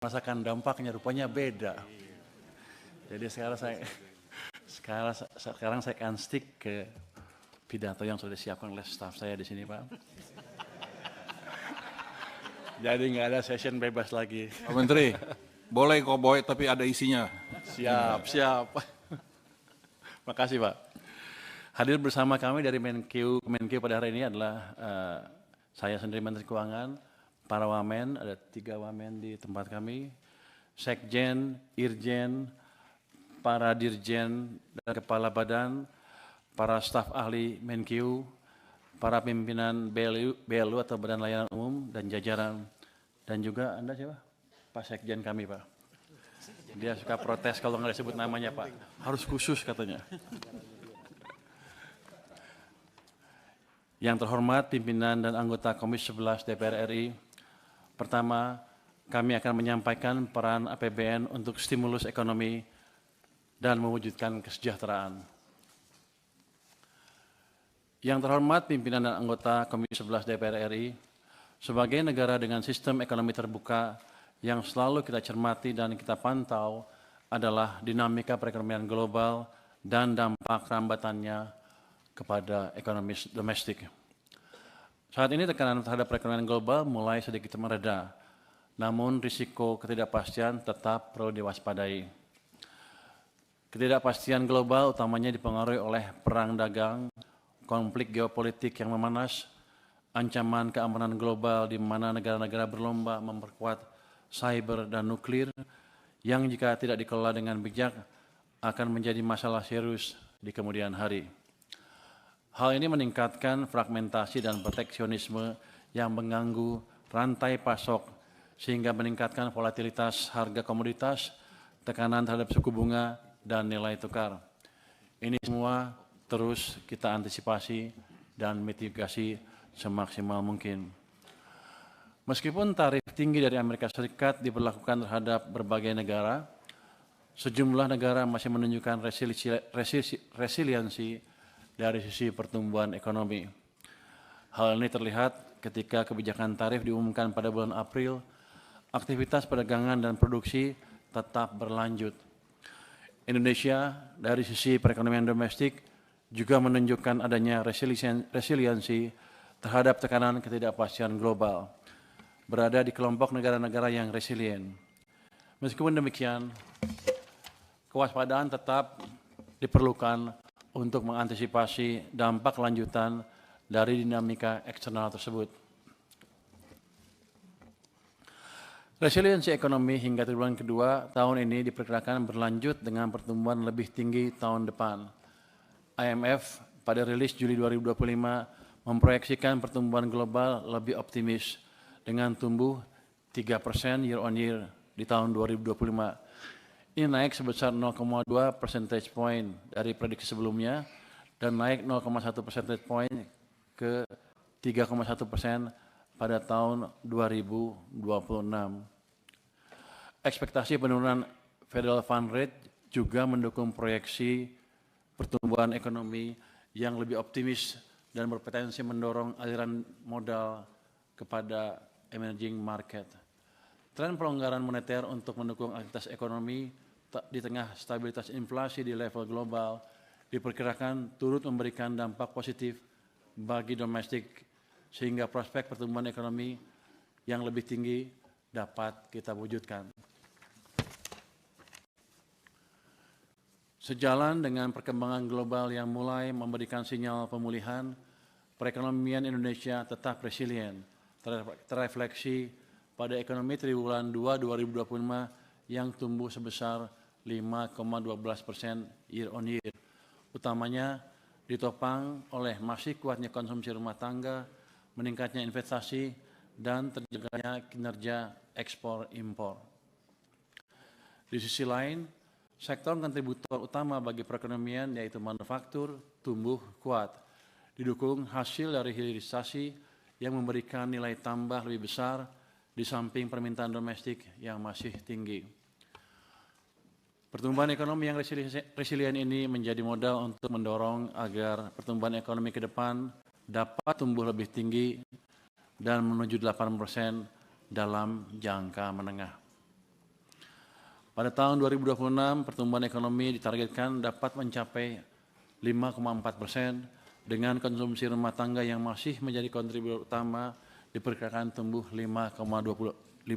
merasakan dampaknya rupanya beda. Jadi sekarang saya akan stick ke pidato yang sudah disiapkan oleh staf saya di sini, Pak. Jadi nggak ada session bebas lagi. Pak Menteri, boleh koboi tapi ada isinya. Siap. Makasih, Pak. Hadir bersama kami dari Menkeu pada hari ini adalah saya sendiri Menteri Keuangan, para wamen, ada 3 wamen di tempat kami, sekjen, irjen, para dirjen dan kepala badan, para staf ahli Menkeu, para pimpinan BLU atau Badan Layanan Umum dan jajaran, dan juga Anda siapa? Pak Sekjen kami, Pak. Dia suka protes kalau nggak disebut namanya, Pak. Harus khusus katanya. Yang terhormat pimpinan dan anggota Komisi 11 DPR RI, pertama, kami akan menyampaikan peran APBN untuk stimulus ekonomi dan mewujudkan kesejahteraan. Yang terhormat pimpinan dan anggota Komisi 11 DPR RI, sebagai negara dengan sistem ekonomi terbuka yang selalu kita cermati dan kita pantau adalah dinamika perekonomian global dan dampak rambatannya kepada ekonomi domestik. Saat ini tekanan terhadap perekonomian global mulai sedikit mereda, namun risiko ketidakpastian tetap perlu diwaspadai. Ketidakpastian global utamanya dipengaruhi oleh perang dagang, konflik geopolitik yang memanas, ancaman keamanan global di mana negara-negara berlomba memperkuat cyber dan nuklir yang jika tidak dikelola dengan bijak akan menjadi masalah serius di kemudian hari. Hal ini meningkatkan fragmentasi dan proteksionisme yang mengganggu rantai pasok sehingga meningkatkan volatilitas harga komoditas, tekanan terhadap suku bunga, dan nilai tukar. Ini semua terus kita antisipasi dan mitigasi semaksimal mungkin. Meskipun tarif tinggi dari Amerika Serikat diberlakukan terhadap berbagai negara, sejumlah negara masih menunjukkan resiliensi dari sisi pertumbuhan ekonomi. Hal ini terlihat ketika kebijakan tarif diumumkan pada bulan April, aktivitas perdagangan dan produksi tetap berlanjut. Indonesia dari sisi perekonomian domestik juga menunjukkan adanya resiliensi terhadap tekanan ketidakpastian global, berada di kelompok negara-negara yang resilient. Meskipun demikian, kewaspadaan tetap diperlukan untuk mengantisipasi dampak lanjutan dari dinamika eksternal tersebut. Resiliensi ekonomi hingga triwulan kedua tahun ini diperkirakan berlanjut dengan pertumbuhan lebih tinggi tahun depan. IMF pada rilis Juli 2025 memproyeksikan pertumbuhan global lebih optimis dengan tumbuh 3% year on year di tahun 2025. Ini naik sebesar 0,2 percentage point dari prediksi sebelumnya dan naik 0,1 percentage point ke 3,1% pada tahun 2026. Ekspektasi penurunan Federal Fund Rate juga mendukung proyeksi pertumbuhan ekonomi yang lebih optimis dan berpotensi mendorong aliran modal kepada emerging market. Tren pelonggaran moneter untuk mendukung aktivitas ekonomi di tengah stabilitas inflasi di level global diperkirakan turut memberikan dampak positif bagi domestik sehingga prospek pertumbuhan ekonomi yang lebih tinggi dapat kita wujudkan. Sejalan dengan perkembangan global yang mulai memberikan sinyal pemulihan, perekonomian Indonesia tetap resilient, terrefleksi pada ekonomi triwulan 2 2025 yang tumbuh sebesar 5,12% year on year, utamanya ditopang oleh masih kuatnya konsumsi rumah tangga, meningkatnya investasi, dan terjaganya kinerja ekspor impor. Di sisi lain, sektor kontributor utama bagi perekonomian yaitu manufaktur tumbuh kuat, didukung hasil dari hilirisasi yang memberikan nilai tambah lebih besar di samping permintaan domestik yang masih tinggi. Pertumbuhan ekonomi yang resilient ini menjadi modal untuk mendorong agar pertumbuhan ekonomi ke depan dapat tumbuh lebih tinggi dan menuju 8% dalam jangka menengah. Pada tahun 2026, pertumbuhan ekonomi ditargetkan dapat mencapai 5,4% dengan konsumsi rumah tangga yang masih menjadi kontributor utama diperkirakan tumbuh 5,2%.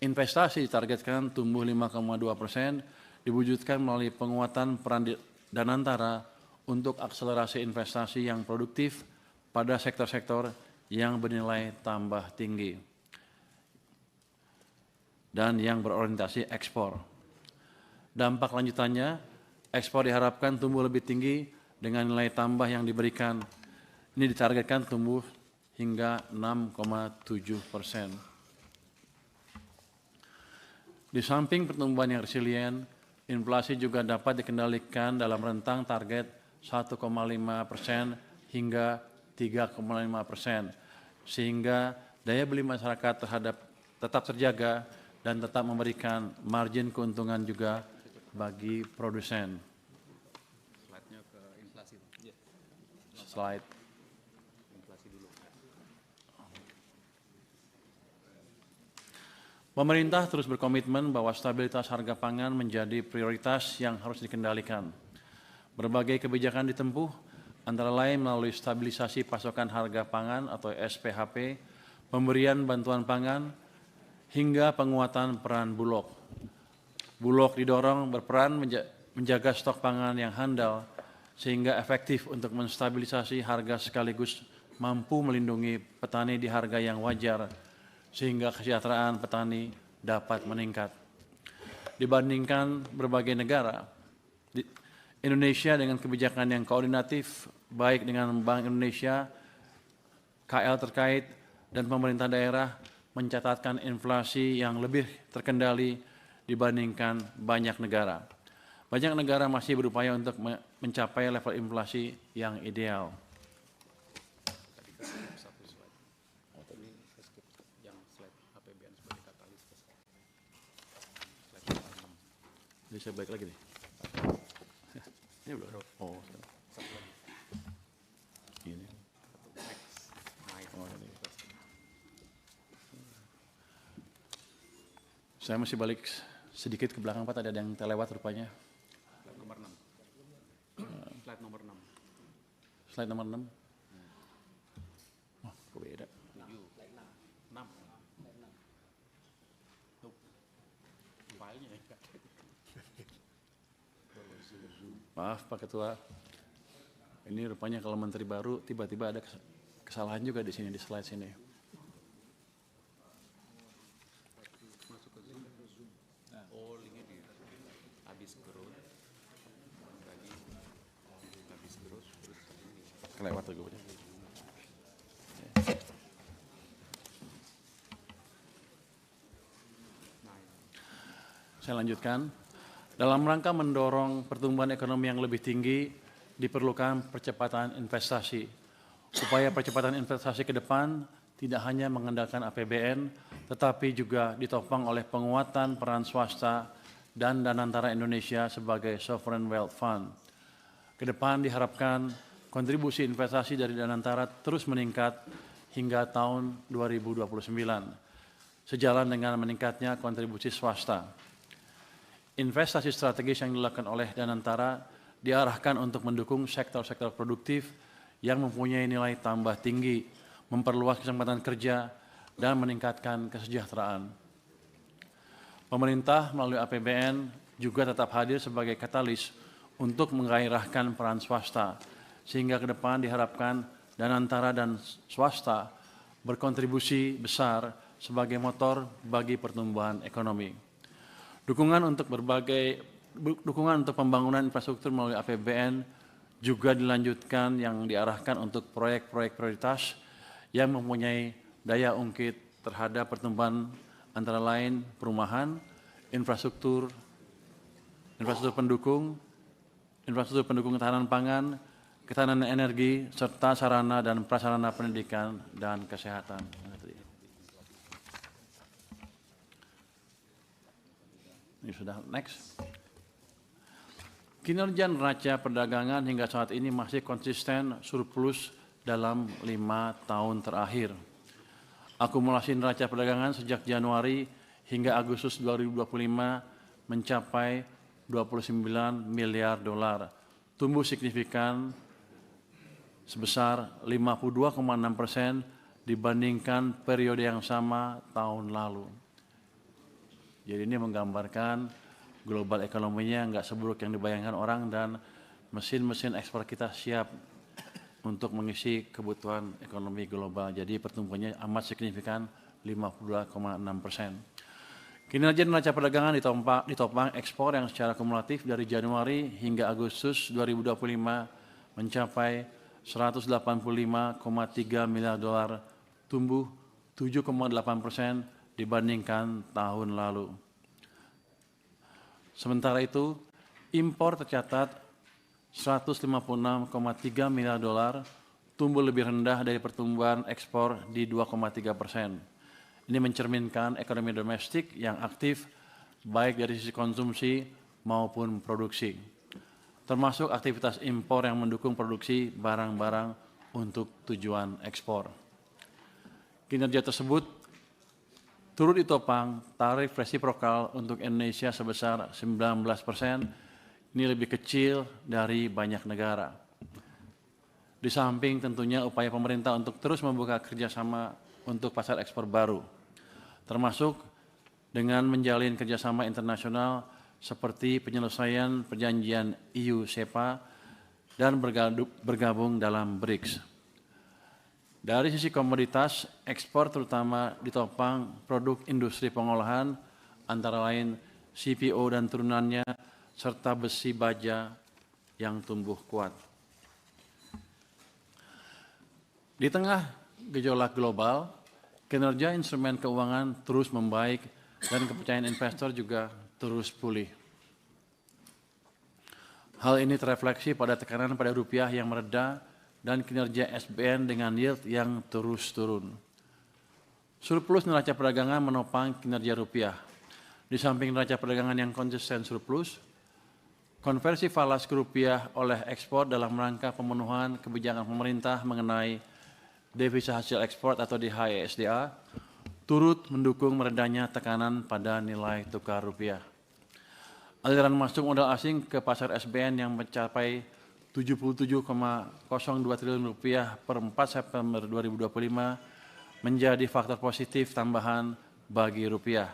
Investasi ditargetkan tumbuh 5,2%, diwujudkan melalui penguatan peran Danantara untuk akselerasi investasi yang produktif pada sektor-sektor yang bernilai tambah tinggi dan yang berorientasi ekspor. Dampak lanjutannya, ekspor diharapkan tumbuh lebih tinggi dengan nilai tambah yang diberikan. Ini ditargetkan tumbuh hingga 6,7%. Di samping pertumbuhan yang resilient, inflasi juga dapat dikendalikan dalam rentang target 1,5% hingga 3,5%, sehingga daya beli masyarakat tetap terjaga dan tetap memberikan margin keuntungan juga bagi produsen. Slide-nya ke inflasi. Slide. Inflasi dulu. Pemerintah terus berkomitmen bahwa stabilitas harga pangan menjadi prioritas yang harus dikendalikan. Berbagai kebijakan ditempuh, antara lain melalui stabilisasi pasokan harga pangan atau SPHP, pemberian bantuan pangan, hingga penguatan peran Bulog. Bulog didorong berperan menjaga stok pangan yang handal sehingga efektif untuk menstabilisasi harga sekaligus mampu melindungi petani di harga yang wajar sehingga kesejahteraan petani dapat meningkat. Dibandingkan berbagai negara, Indonesia dengan kebijakan yang koordinatif baik dengan Bank Indonesia, KL terkait, dan pemerintah daerah mencatatkan inflasi yang lebih terkendali dibandingkan banyak negara. Banyak negara masih berupaya untuk mencapai level inflasi yang ideal. Jadi saya balik lagi nih. Ini belum. Oh, ini. Oh, ini. Saya masih balik sedikit ke belakang, Pak. Tadi ada yang terlewat rupanya. Slide nomor 6. Slide nomor 6. Slide nomor 6. Oh, kok beda? 6. Tuh. Filenya ya. Maaf Pak Ketua. Ini rupanya kalau menteri baru tiba-tiba ada kesalahan juga di sini, di slide sini. Oh, ini di habis growth. Habis growth terus ini. Kelewat tuh gue. Saya lanjutkan. Dalam rangka mendorong pertumbuhan ekonomi yang lebih tinggi, diperlukan percepatan investasi. Upaya percepatan investasi ke depan tidak hanya mengandalkan APBN, tetapi juga ditopang oleh penguatan peran swasta dan Danantara Indonesia sebagai Sovereign Wealth Fund. Ke depan diharapkan kontribusi investasi dari Danantara terus meningkat hingga tahun 2029, sejalan dengan meningkatnya kontribusi swasta. Investasi strategis yang dilakukan oleh Danantara diarahkan untuk mendukung sektor-sektor produktif yang mempunyai nilai tambah tinggi, memperluas kesempatan kerja, dan meningkatkan kesejahteraan. Pemerintah melalui APBN juga tetap hadir sebagai katalis untuk menggairahkan peran swasta, sehingga ke depan diharapkan Danantara dan swasta berkontribusi besar sebagai motor bagi pertumbuhan ekonomi. Dukungan untuk pembangunan infrastruktur melalui APBN juga dilanjutkan yang diarahkan untuk proyek-proyek prioritas yang mempunyai daya ungkit terhadap pertumbuhan antara lain perumahan, infrastruktur pendukung ketahanan pangan, ketahanan energi, serta sarana dan prasarana pendidikan dan kesehatan. Ini sudah next. Kinerja neraca perdagangan hingga saat ini masih konsisten surplus dalam 5 tahun terakhir. Akumulasi neraca perdagangan sejak Januari hingga Agustus 2025 mencapai 29 miliar dolar, tumbuh signifikan sebesar 52,6% dibandingkan periode yang sama tahun lalu. Jadi ini menggambarkan global ekonominya nggak seburuk yang dibayangkan orang dan mesin-mesin ekspor kita siap untuk mengisi kebutuhan ekonomi global. Jadi pertumbuhannya amat signifikan 52,6%. Kinerja neraca perdagangan ditopang ekspor yang secara kumulatif dari Januari hingga Agustus 2025 mencapai 185,3 miliar dolar, tumbuh 7,8% dibandingkan tahun lalu. Sementara itu, impor tercatat 156,3 miliar dolar, tumbuh lebih rendah dari pertumbuhan ekspor di 2,3%. Ini mencerminkan ekonomi domestik yang aktif baik dari sisi konsumsi maupun produksi, termasuk aktivitas impor yang mendukung produksi barang-barang untuk tujuan ekspor. Kinerja tersebut turut ditopang tarif resiprokal untuk Indonesia sebesar 19%, ini lebih kecil dari banyak negara. Di samping tentunya upaya pemerintah untuk terus membuka kerjasama untuk pasar ekspor baru, termasuk dengan menjalin kerjasama internasional seperti penyelesaian perjanjian EU-SEPA dan bergabung dalam BRICS. Dari sisi komoditas, ekspor terutama ditopang produk industri pengolahan, antara lain CPO dan turunannya, serta besi baja yang tumbuh kuat. Di tengah gejolak global, kinerja instrumen keuangan terus membaik dan kepercayaan investor juga terus pulih. Hal ini terefleksi pada tekanan pada rupiah yang mereda dan kinerja SBN dengan yield yang terus turun. Surplus neraca perdagangan menopang kinerja rupiah. Di samping neraca perdagangan yang konsisten surplus, konversi falas ke rupiah oleh ekspor dalam rangka pemenuhan kebijakan pemerintah mengenai devisa hasil ekspor atau DHISDA turut mendukung meredanya tekanan pada nilai tukar rupiah. Aliran masuk modal asing ke pasar SBN yang mencapai 77,02 triliun rupiah per 4 September 2025 menjadi faktor positif tambahan bagi rupiah.